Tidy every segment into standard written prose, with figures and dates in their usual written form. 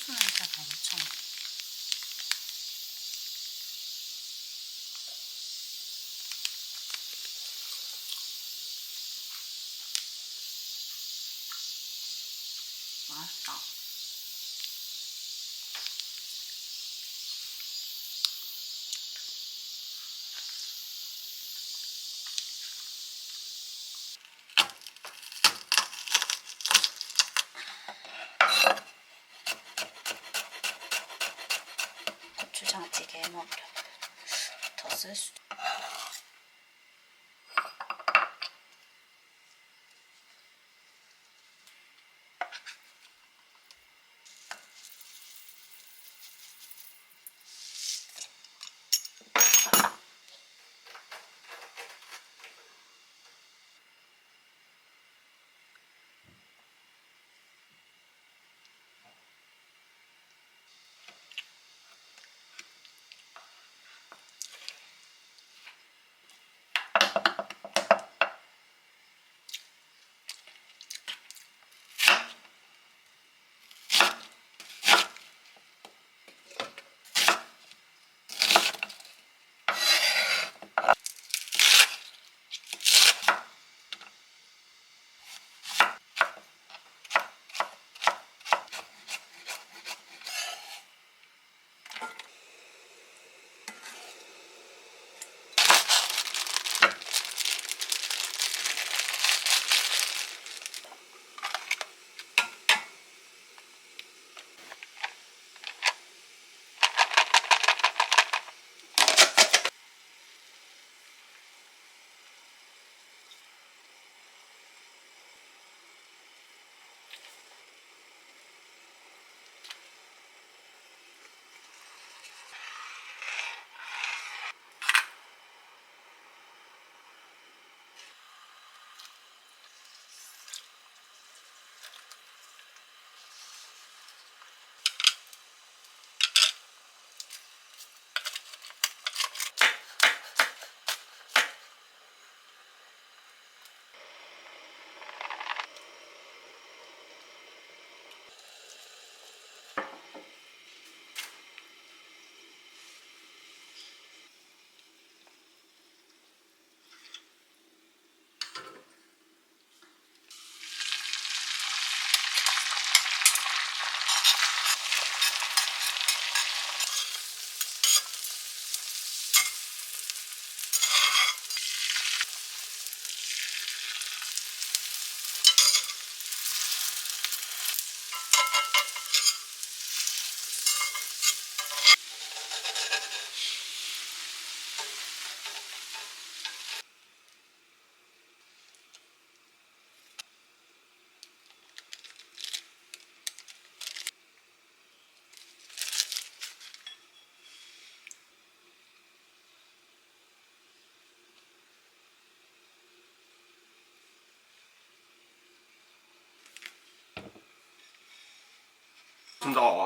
고추 냄새가 엄청. 맛있다. 고추장찌개 해먹으려고 더 쓸 수도.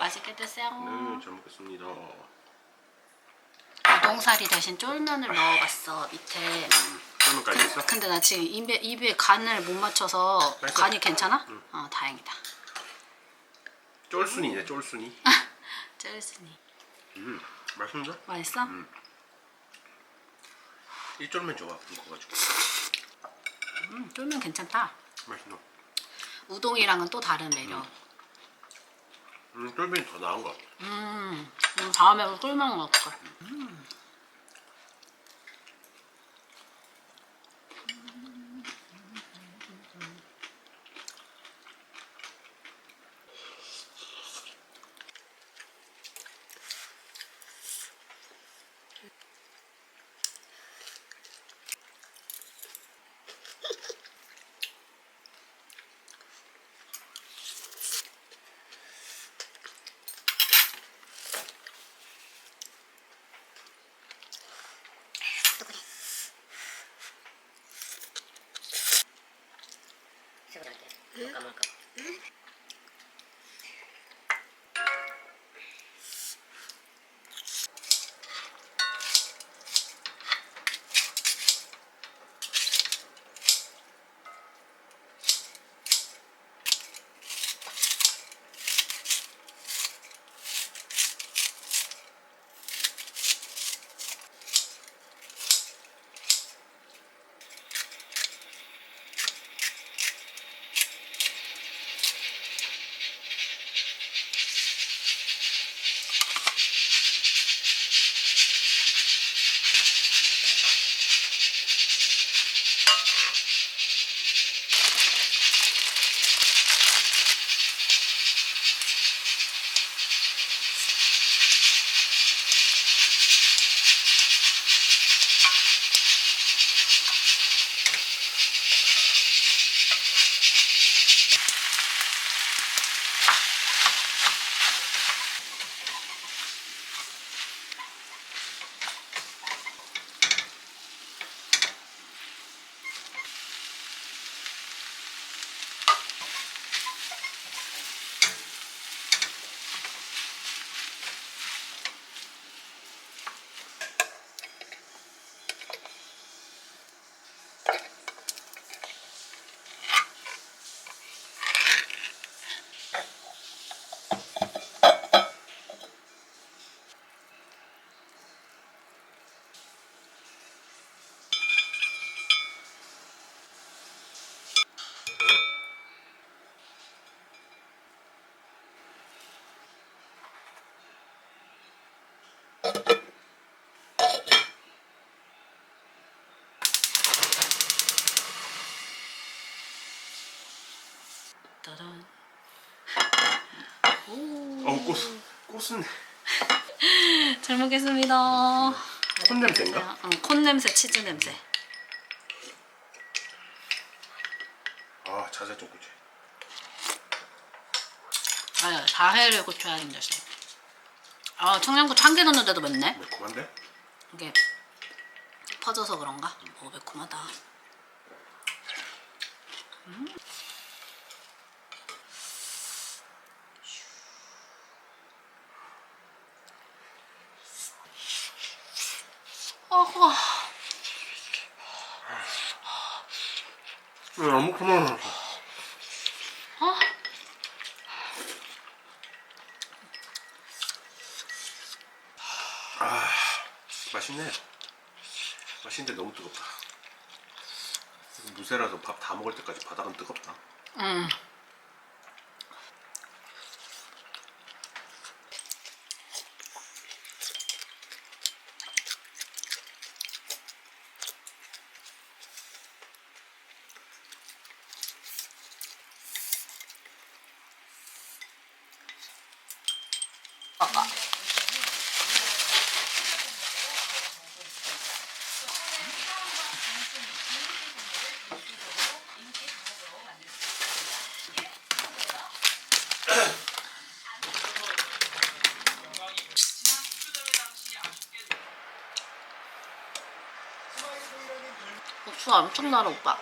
맛있게 드세요. 네, 잘 먹겠습니다. 우동사리 대신 쫄면을 넣어봤어 밑에. 쫄면까지 있어? 근데 나 지금 입에 간을 못 맞춰서. 맛있어? 간이 괜찮아? 다행이다. 쫄순이네, 쫄순이. 쩔순이. 맛있는데? 맛있어? 이 쫄면 좋아, 굵어가지고. 쫄면 괜찮다. 맛있어. 우동이랑은 또 다른 매력. 쫄면이 더 나은 것 같아. 다음에 쫄면 먹을까? 따란. 오. 꽃은 잘 먹겠습니다. 콘 냄새인가? 응, 콘 냄새, 치즈 냄새. 아 자세 좀 고쳐. 아, 자해를 고쳐야 된다서. 아, 청양고추 한 개 넣는데도 맵네. 매콤한데? 이게 퍼져서 그런가? 오, 매콤하다. 어허. 너무 고마워. 어? 맛있네. 맛있는데 너무 뜨겁다. 무쇠라서 밥 다 먹을 때까지 바닥은 뜨겁다. 응. 아까. 고추가 엄청 나라 오빠.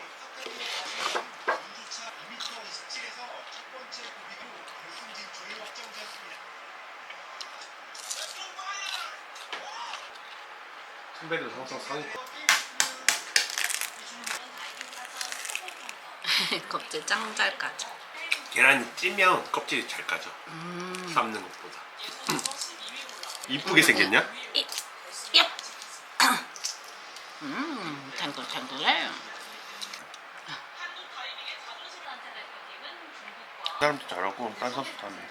선배들 항상 상위권. 껍질 짱잘 까져. 계란이 찌면 껍질이 잘 까져. 삶는 것보다. 이쁘게 생겼냐? 얍. 탱글탱글해. 사람도 잘하고 딴 선수도 하네.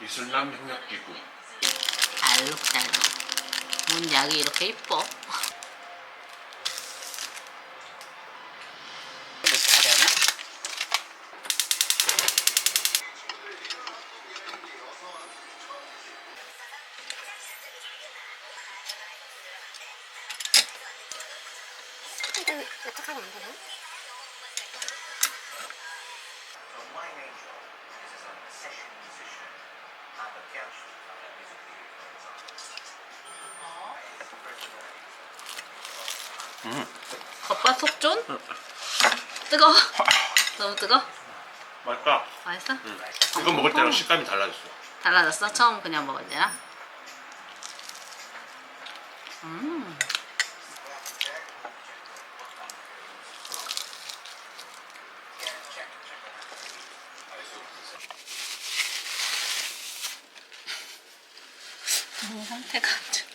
이슬람 협력기구. 알록달록. 뭔 약이 이렇게 이뻐? 못하려나? 이거 어떻게 하면 안 되나? 겉바 속존? 뜨거? 너무 뜨거? 맛있다. 맛있어? 이거 먹을 때랑 식감이 달라졌어. 달라졌어? 처음 그냥 먹을 때랑? 상태가 안 좋지.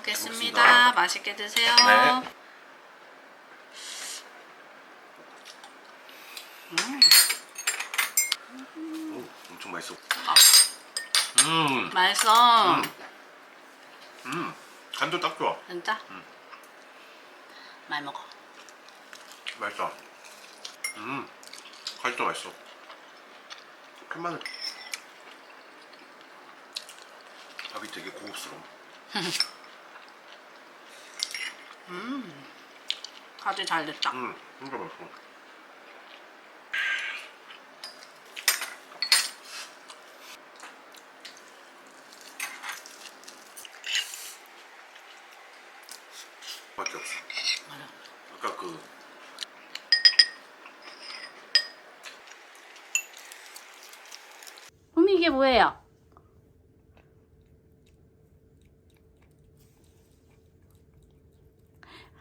먹겠습니다. 맛있게 드세요. 네. 엄청 맛있어. 맛있어. 간도 딱 좋아. 진짜? 많이 먹어. 맛있어. 간도 맛있어. 캔마늘. 밥이 되게 고급스러워. 아주 잘 됐다. 진짜 맛있어. 맛이 없어. 맞아. 아까 그 어미 이게 뭐예요?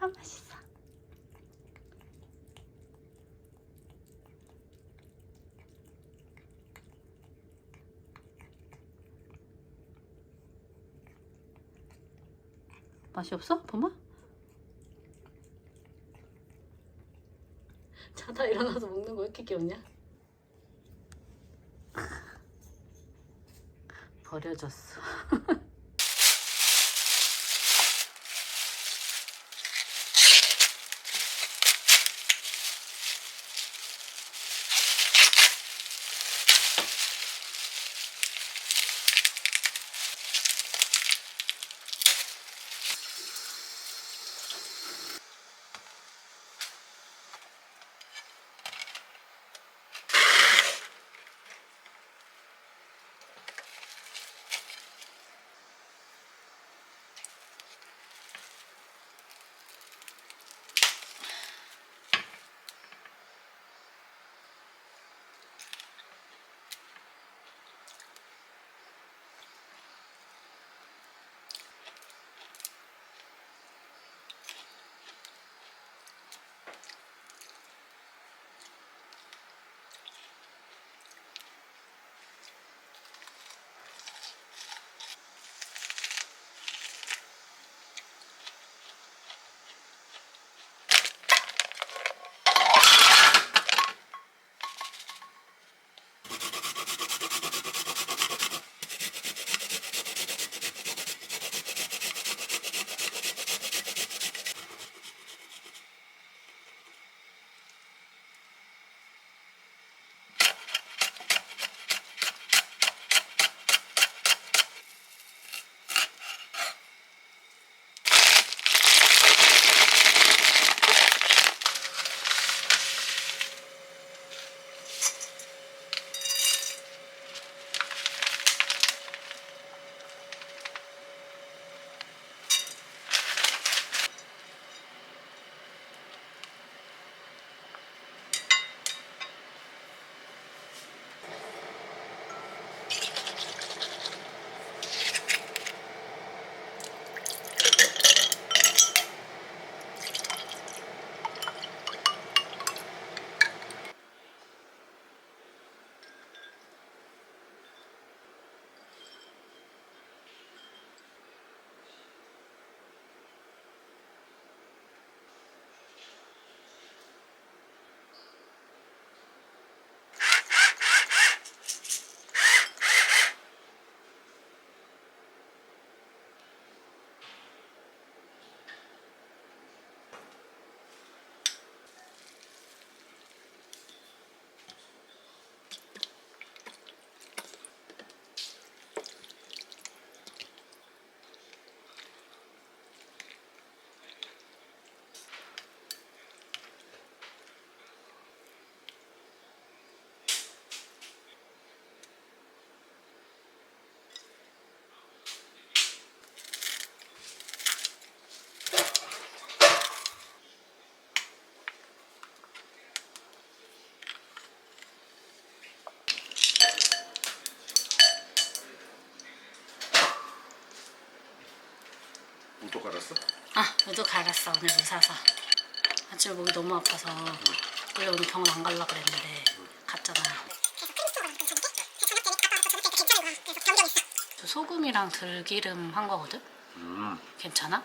아 맛있어. 맛이 없어? 보마? 자다 일어나서 먹는 거 왜 이렇게 귀엽냐? 버려졌어. 우도 갈았어? 아, 우도 갈았어. 오늘 무사서. 아침에 목이 너무 아파서 원래 오늘 병원 안 가려고 그랬는데 갔잖아. 저 소금이랑 들기름 한 거거든? 괜찮아?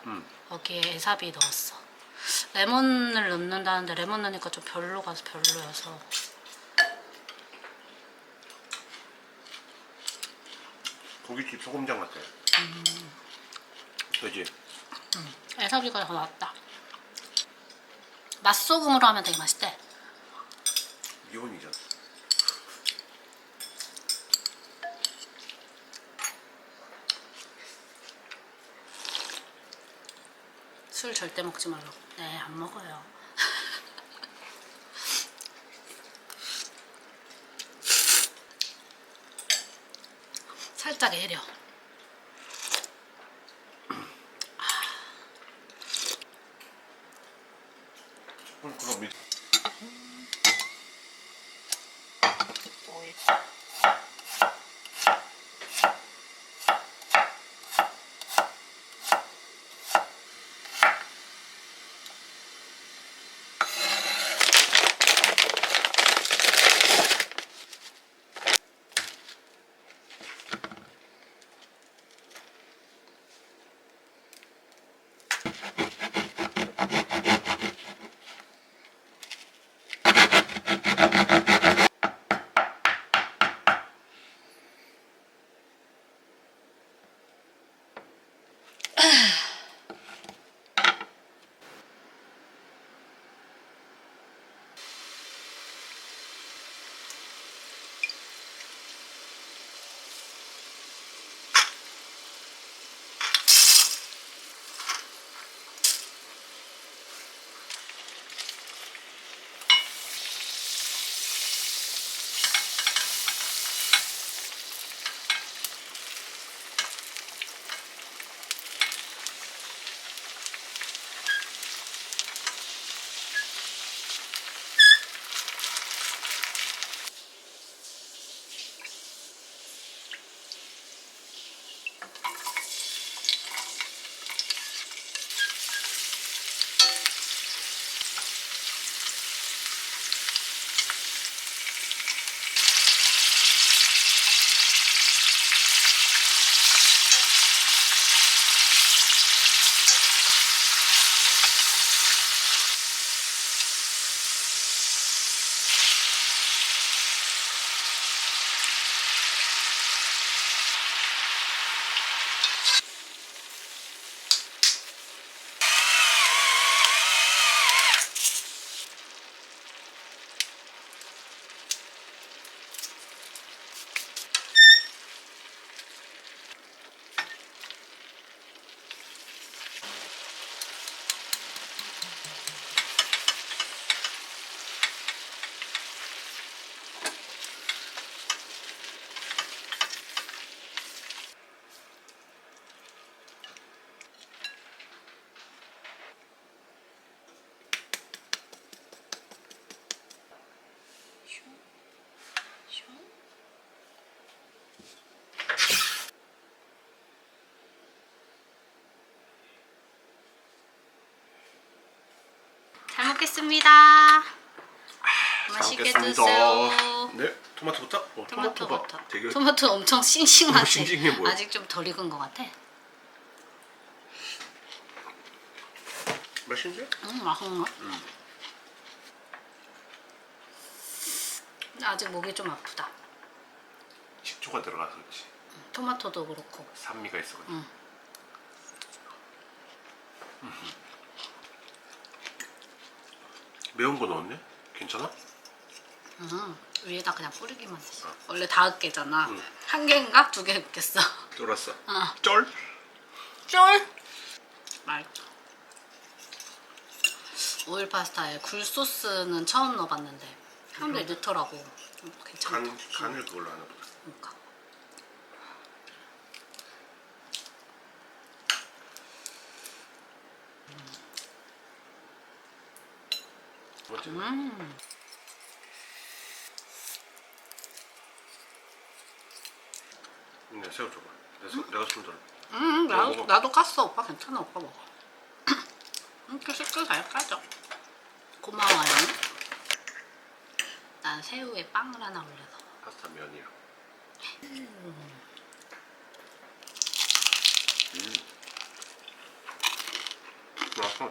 거기에 에사비 넣었어. 레몬을 넣는다는데 레몬 넣으니까 좀 별로여서. 고깃집 소금장 같아. 그지? 에사비가 더 낫다. 맛소금으로 하면 되게 맛있대. 기본이잖아. 술 절대 먹지 말라고. 네, 안 먹어요. 살짝 애려. 그럼 밑. 잘 먹겠습니다. 맛있게 먹겠습니다. 드세요. 네, 토마토부터? 토마토부터. 되게 토마토 엄청 싱싱하지? 싱싱해 보여. 아직 좀 덜 익은 것 같아. 맛있는데? 맛있네. 아직 목이 좀 아프다. 식초가 들어가서 그렇지. 토마토도 그렇고. 산미가 있어가지고. 매운 거 넣었네? 괜찮아? 위에다 그냥 뿌리기만 했어. 원래 5개잖아. 응. 1개인가? 2개 넣겠어. 쫄았어. 어. 쫄? 쫄! 맛있다. 오일 파스타에 굴소스는 처음 넣어봤는데 사람들이 넣더라고. 괜찮다. 간을 그걸로 하나 보다. 그러니까. 뭐지? 네, 새우 줘봐. 내가 손 들어. 먹어. 나도 깠어. 오빠 괜찮아. 오빠 먹어. 이렇게 쉽게 잘 까져. 고마워요. 난 새우에 빵을 하나 올려서. 파스타 면이랑. 맛있어.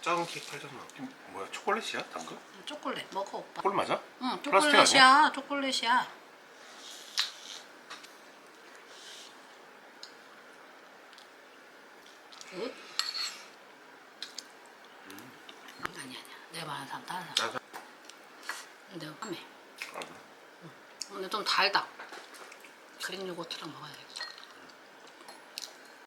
작은 케이크 팔잖아. 이거 뭐야, 초콜릿이야? 당근? 초콜릿 먹어 오빠. 초콜릿 맞아? 응 플라스틱 아니야? 초콜릿이야. 초콜릿이야. 굿. 아니야. 내가 말하는 사람 다른 사람. 짜자. 내가 까매. 아, 그래? 근데 좀 달다. 그릭 요거트랑 먹어야겠어.